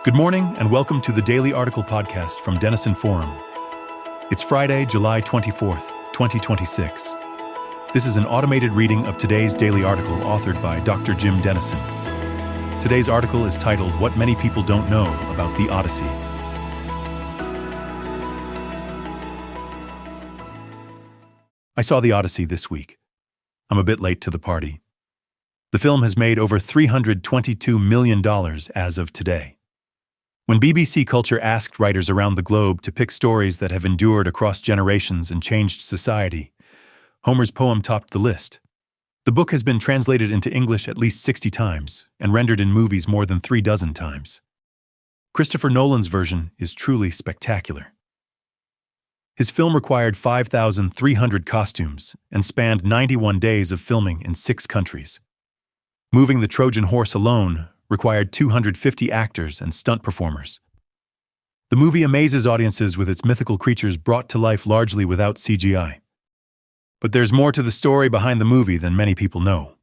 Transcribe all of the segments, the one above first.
Good morning and welcome to the Daily Article Podcast from Denison Forum. It's Friday, July 24th, 2026. This is an automated reading of today's daily article authored by Dr. Jim Denison. Today's article is titled, What Many People Don't Know About the Odyssey. I saw the Odyssey this week. I'm a bit late to the party. The film has made over $322 million as of today. When BBC Culture asked writers around the globe to pick stories that have endured across generations and changed society, Homer's poem topped the list. The book has been translated into English at least 60 times and rendered in movies more than 36 times. Christopher Nolan's version is truly spectacular. His film required 5,300 costumes and spanned 91 days of filming in 6 countries. Moving the Trojan horse alone required 250 actors and stunt performers. The movie amazes audiences with its mythical creatures brought to life largely without CGI. But there's more to the story behind the movie than many people know.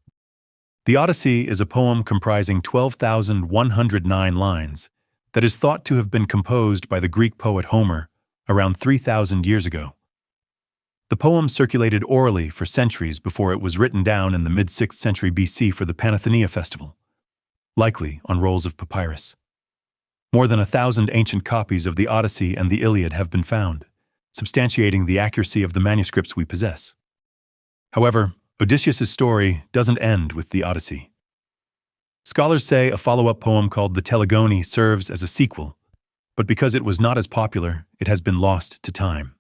The Odyssey is a poem comprising 12,109 lines that is thought to have been composed by the Greek poet Homer around 3,000 years ago. The poem circulated orally for centuries before it was written down in the mid-6th century BC for the Panathenea festival, likely on rolls of papyrus. More than 1,000 ancient copies of the Odyssey and the Iliad have been found, substantiating the accuracy of the manuscripts we possess. However, Odysseus' story doesn't end with the Odyssey. Scholars say a follow-up poem called the Telegony serves as a sequel, but because it was not as popular, it has been lost to time.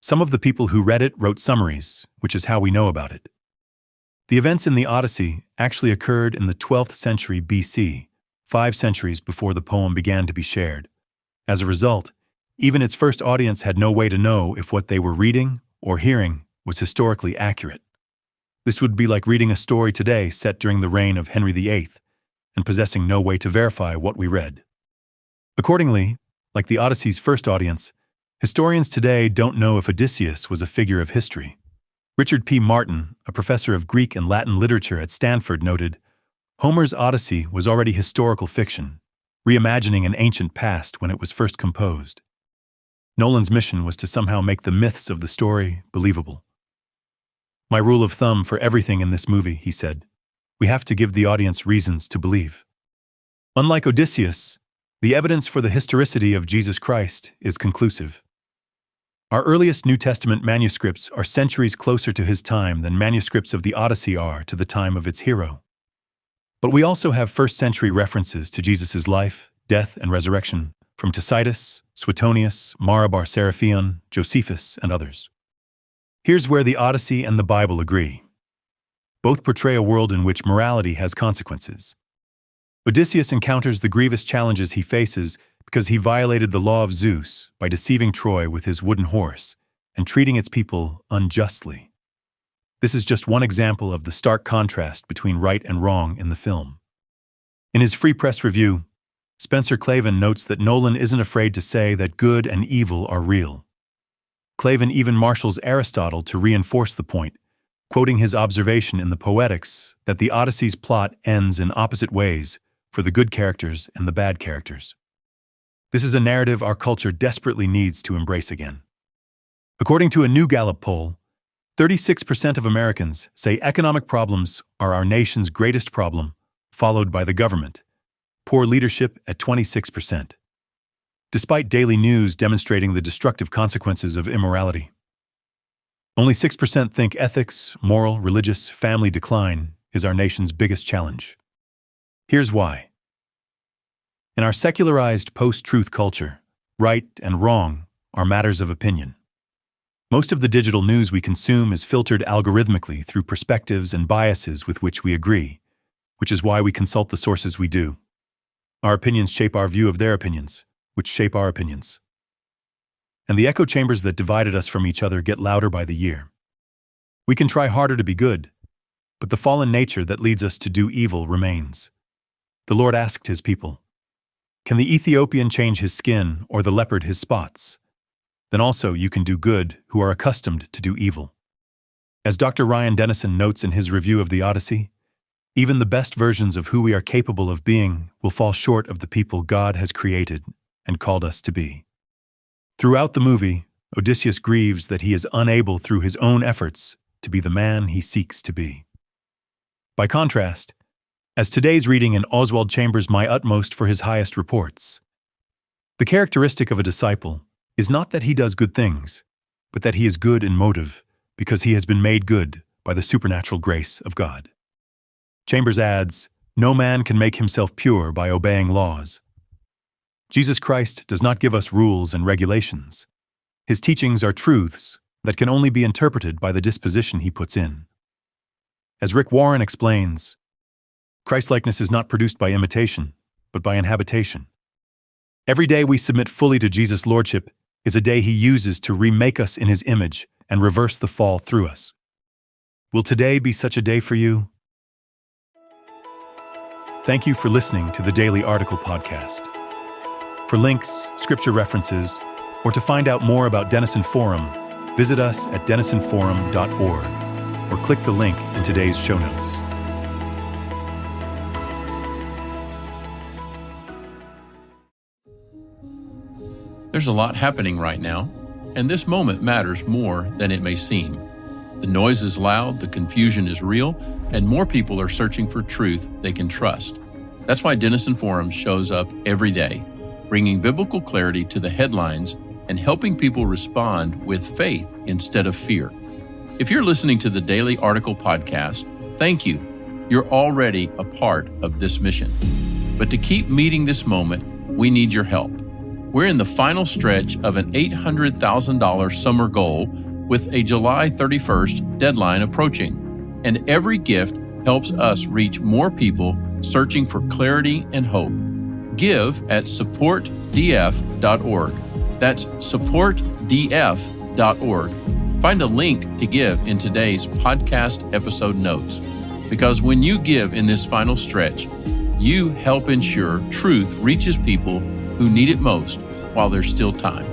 Some of the people who read it wrote summaries, which is how we know about it. The events in the Odyssey actually occurred in the 12th century BC, 5 centuries before the poem began to be shared. As a result, even its first audience had no way to know if what they were reading or hearing was historically accurate. This would be like reading a story today set during the reign of Henry VIII and possessing no way to verify what we read. Accordingly, like the Odyssey's first audience, historians today don't know if Odysseus was a figure of history. Richard P. Martin, a professor of Greek and Latin literature at Stanford, noted, Homer's Odyssey was already historical fiction, reimagining an ancient past when it was first composed. Nolan's mission was to somehow make the myths of the story believable. My rule of thumb for everything in this movie, he said, we have to give the audience reasons to believe. Unlike Odysseus, the evidence for the historicity of Jesus Christ is conclusive. Our earliest New Testament manuscripts are centuries closer to his time than manuscripts of the Odyssey are to the time of its hero. But we also have first-century references to Jesus' life, death, and resurrection from Tacitus, Suetonius, Mara bar Seraphion, Josephus, and others. Here's where the Odyssey and the Bible agree. Both portray a world in which morality has consequences. Odysseus encounters the grievous challenges he faces because he violated the law of Zeus by deceiving Troy with his wooden horse and treating its people unjustly. This is just one example of the stark contrast between right and wrong in the film. In his Free Press review, Spencer Klavan notes that Nolan isn't afraid to say that good and evil are real. Klavan even marshals Aristotle to reinforce the point, quoting his observation in the Poetics that the Odyssey's plot ends in opposite ways for the good characters and the bad characters. This is a narrative our culture desperately needs to embrace again. According to a new Gallup poll, 36% of Americans say economic problems are our nation's greatest problem, followed by the government, poor leadership at 26%. Despite daily news demonstrating the destructive consequences of immorality, only 6% think ethics, moral, religious, family decline is our nation's biggest challenge. Here's why. In our secularized post-truth culture, right and wrong are matters of opinion. Most of the digital news we consume is filtered algorithmically through perspectives and biases with which we agree, which is why we consult the sources we do. Our opinions shape our view of their opinions, which shape our opinions. And the echo chambers that divided us from each other get louder by the year. We can try harder to be good, but the fallen nature that leads us to do evil remains. The Lord asked his people, can the Ethiopian change his skin or the leopard his spots? Then also you can do good who are accustomed to do evil. As Dr. Ryan Denison notes in his review of the Odyssey, Even the best versions of who we are capable of being will fall short of the people God has created and called us to be. Throughout the movie, Odysseus grieves that he is unable through his own efforts to be the man he seeks to be. By contrast, as today's reading in Oswald Chambers' My Utmost for His Highest reports, the characteristic of a disciple is not that he does good things, but that he is good in motive because he has been made good by the supernatural grace of God. Chambers adds, "No man can make himself pure by obeying laws." Jesus Christ does not give us rules and regulations. His teachings are truths that can only be interpreted by the disposition he puts in. As Rick Warren explains, Christlikeness is not produced by imitation, but by inhabitation. Every day we submit fully to Jesus' lordship is a day he uses to remake us in his image and reverse the fall through us. Will today be such a day for you? Thank you for listening to the Daily Article Podcast. For links, scripture references, or to find out more about Denison Forum, visit us at denisonforum.org or click the link in today's show notes. There's a lot happening right now, and this moment matters more than it may seem. The noise is loud, the confusion is real, and more people are searching for truth they can trust. That's why Denison Forum shows up every day, bringing biblical clarity to the headlines and helping people respond with faith instead of fear. If you're listening to the Daily Article Podcast, thank you. You're already a part of this mission. But to keep meeting this moment, we need your help. We're in the final stretch of an $800,000 summer goal with a July 31st deadline approaching, and every gift helps us reach more people searching for clarity and hope. Give at supportdf.org. That's supportdf.org. Find a link to give in today's podcast episode notes, because when you give in this final stretch, you help ensure truth reaches people who need it most while there's still time.